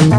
Hi,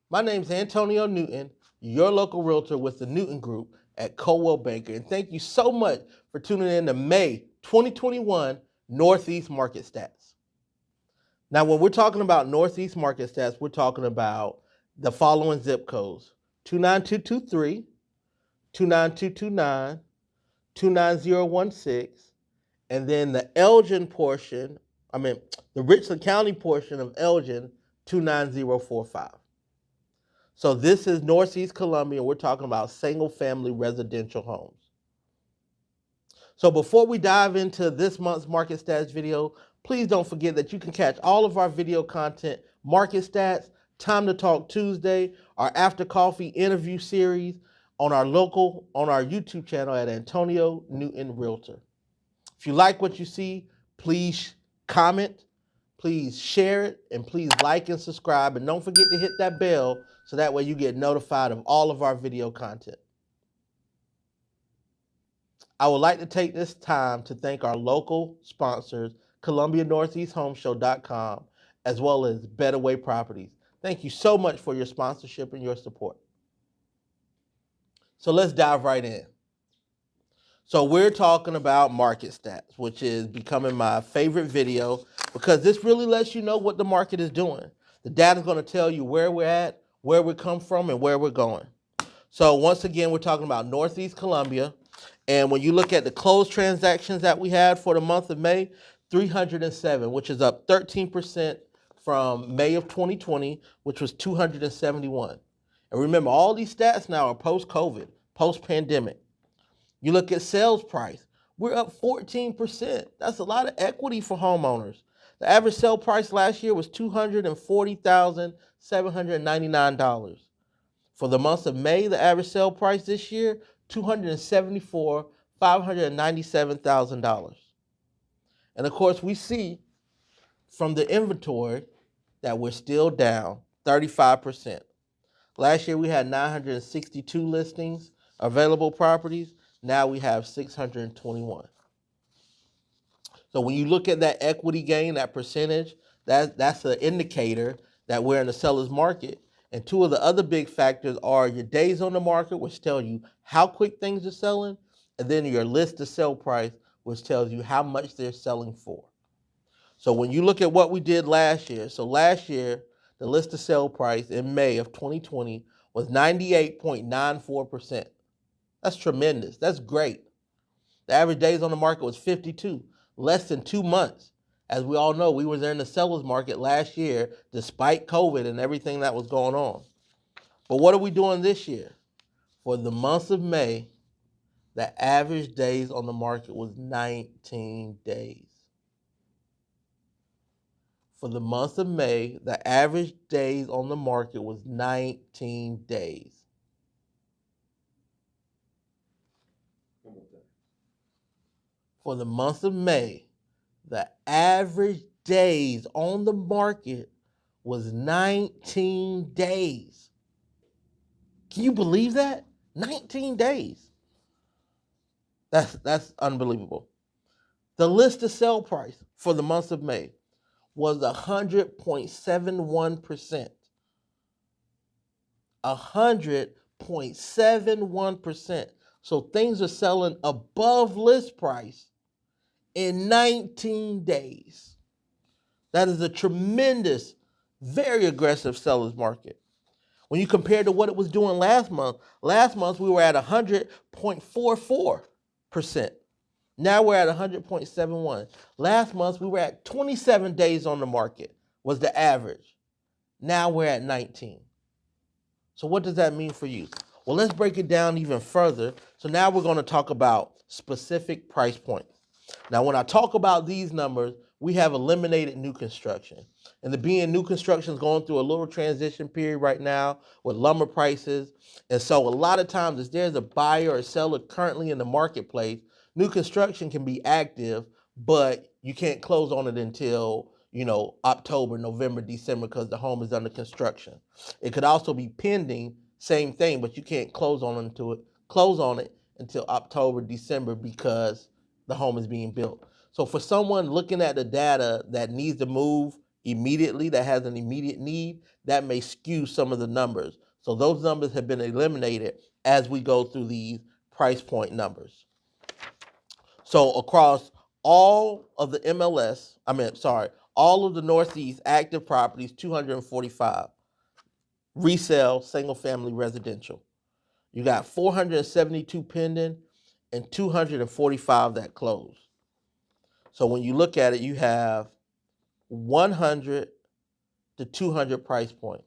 my name is Antonio Newton, your local realtor with the Newton Group at Coldwell Banker, and thank you so much for tuning in to May 2021 Northeast Market Stats. Now, when we're talking about Northeast Market Stats, we're talking about the following zip codes: 29223, 29229, 29016, and then the Elgin portion, the Richland County portion of Elgin, 29045. So this is Northeast Columbia. We're talking about single-family residential homes. So before we dive into this month's market stats video, please don't forget that you can catch all of our video content, market stats, Time to Talk Tuesday, our After Coffee interview series on our YouTube channel at Antonio Newton Realtor. If you like what you see, please comment, please share it, and please like and subscribe. And don't forget to hit that bell so that way you get notified of all of our video content. I would like to take this time to thank our local sponsors, ColumbiaNortheastHomeshow.com, as well as Better Way Properties. Thank you so much for your sponsorship and your support. So let's dive right in. So we're talking about market stats, which is becoming my favorite video because this really lets you know what the market is doing. The data is going to tell you where we're at, where we come from, and where we're going. So once again, we're talking about Northeast Columbia. And when you look at the closed transactions that we had for the month of May, 307, which is up 13% from May of 2020, which was 271. And remember, all these stats now are post-COVID, post-pandemic. You look at sales price, we're up 14%. That's a lot of equity for homeowners. The average sale price last year was $240,799. For the month of May, the average sale price this year, $274,597,000. And of course, we see from the inventory that we're still down 35%. Last year, we had 962 listings, available properties. Now we have 621. So when you look at that equity gain, that percentage, that's an indicator that we're in a seller's market. And two of the other big factors are your days on the market, which tell you how quick things are selling, and then your list to sell price, which tells you how much they're selling for. So when you look at what we did last year, so last year, the list to sell price in May of 2020 was 98.94%. That's tremendous. That's great. The average days on the market was 52, less than 2 months. As we all know, we were there in the seller's market last year, despite COVID and everything that was going on. But what are we doing this year? For the month of May, the average days on the market was 19 days. For the month of May, the average days on the market was 19 days. For the month of May, the average days on the market was 19 days. Can you believe that? 19 days. That's unbelievable. The list to sell price for the month of May was 100.71%. 100.71%. So things are selling above list price in 19 days. That is a tremendous, very aggressive seller's market. When you compare to what it was doing last month we were at 100.44%. Now we're at 100.71. Last month we were at 27 days on the market was the average. Now we're at 19. So what does that mean for you? Well, let's break it down even further. So now we're going to talk about specific price points. Now, when I talk about these numbers, we have eliminated new construction. And the being new construction is going through a little transition period right now with lumber prices. And so a lot of times if there's a buyer or seller currently in the marketplace, new construction can be active, but you can't close on it until, October, November, December, because the home is under construction. It could also be pending, same thing, but you can't close on it until October, December because the home is being built. So for someone looking at the data that needs to move immediately, that has an immediate need, that may skew some of the numbers. So those numbers have been eliminated as we go through these price point numbers. So across all of the all of the Northeast active properties, 245. Resale, single family residential. You got 472 pending and 245 that closed. So when you look at it, you have 100 to 200 price point.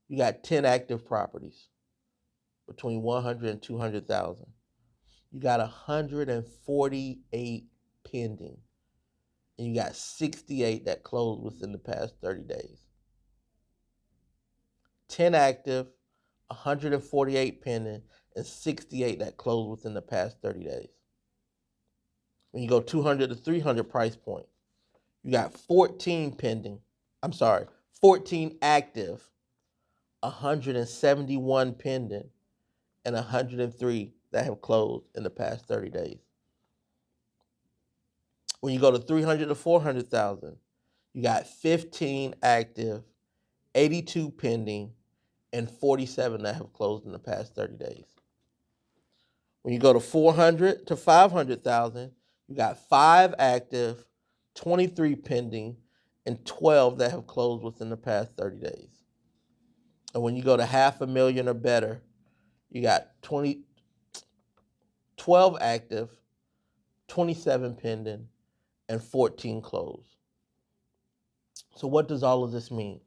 You got 10 active properties between 100 and 200,000. You got 148 pending, and you got 68 that closed within the past 30 days. 10 active, 148 pending, and 68 that closed within the past 30 days. When you go 200 to 300 price point, you got 14 active, 171 pending, and 103 that have closed in the past 30 days. When you go to 300 to 400,000, you got 15 active, 82 pending, and 47 that have closed in the past 30 days. When you go to 400 to 500,000, you got 5 active, 23 pending, and 12 that have closed within the past 30 days. And when you go to $500,000 or better, you got 12 active, 27 pending, and 14 closed. So what does all of this mean?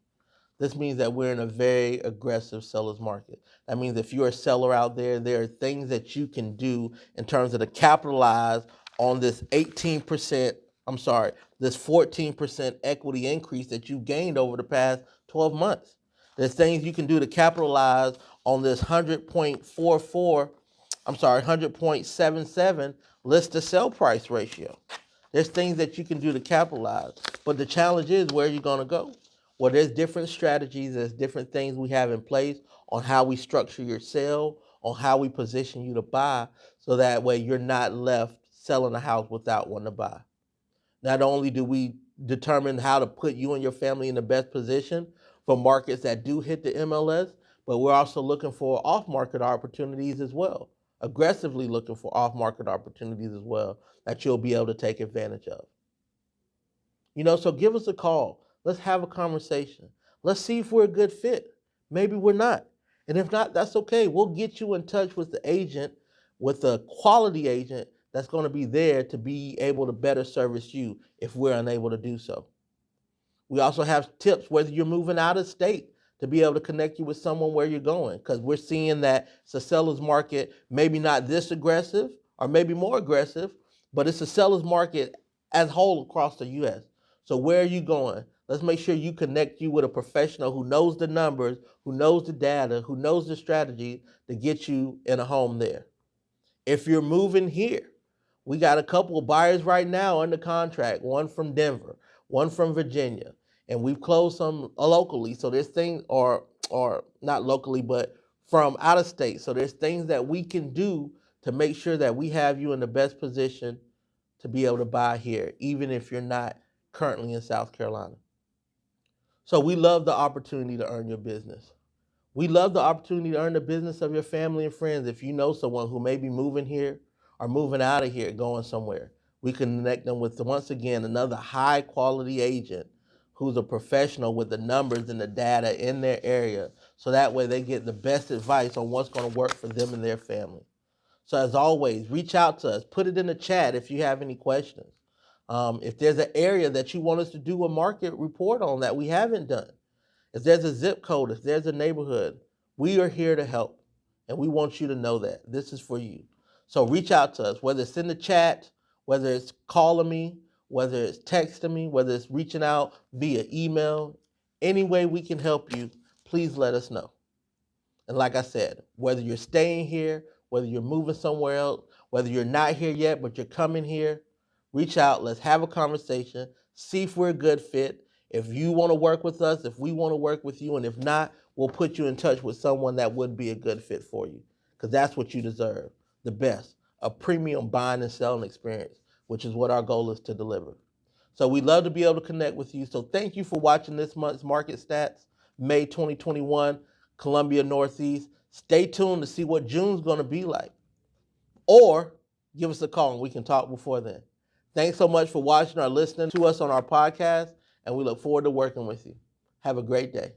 This means that we're in a very aggressive seller's market. That means if you're a seller out there, there are things that you can do in terms of to capitalize on this 14% equity increase that you gained over the past 12 months. There's things you can do to capitalize on this 100.77 list to sell price ratio. There's things that you can do to capitalize, but the challenge is where you're going to go. Well, there's different strategies, there's different things we have in place on how we structure your sale, on how we position you to buy, so that way you're not left selling a house without one to buy. Not only do we determine how to put you and your family in the best position for markets that do hit the MLS, but we're also looking for off-market opportunities as well, aggressively looking for off-market opportunities as well that you'll be able to take advantage of. So give us a call. Let's have a conversation. Let's see if we're a good fit. Maybe we're not. And if not, that's okay. We'll get you in touch with the agent, with a quality agent that's going to be there to be able to better service you if we're unable to do so. We also have tips whether you're moving out of state to be able to connect you with someone where you're going, because we're seeing that it's a seller's market, maybe not this aggressive or maybe more aggressive, but it's a seller's market as a whole across the U.S. So where are you going? Let's make sure you connect you with a professional who knows the numbers, who knows the data, who knows the strategy to get you in a home there. If you're moving here, we got a couple of buyers right now under contract, one from Denver, one from Virginia, and we've closed some locally. So there's things, or not locally, but from out of state. So there's things that we can do to make sure that we have you in the best position to be able to buy here, even if you're not currently in South Carolina. So we love the opportunity to earn your business. We love the opportunity to earn the business of your family and friends. If you know someone who may be moving here or moving out of here, going somewhere, we can connect them with, once again, another high quality agent who's a professional with the numbers and the data in their area, so that way they get the best advice on what's going to work for them and their family. So as always, reach out to us. Put it in the chat if you have any questions. If there's an area that you want us to do a market report on that we haven't done, if there's a zip code, if there's a neighborhood, we are here to help. And we want you to know that this is for you. So reach out to us, whether it's in the chat, whether it's calling me, whether it's texting me, whether it's reaching out via email, any way we can help you, please let us know. And like I said, whether you're staying here, whether you're moving somewhere else, whether you're not here yet, but you're coming here, reach out, let's have a conversation, see if we're a good fit. If you want to work with us, if we want to work with you, and if not, we'll put you in touch with someone that would be a good fit for you, because that's what you deserve. the best, a premium buying and selling experience, which is what our goal is to deliver. So we'd love to be able to connect with you. So thank you for watching this month's Market Stats, May 2021, Columbia Northeast. Stay tuned to see what June's going to be like. Or give us a call and we can talk before then. Thanks so much for watching or listening to us on our podcast, and we look forward to working with you. Have a great day.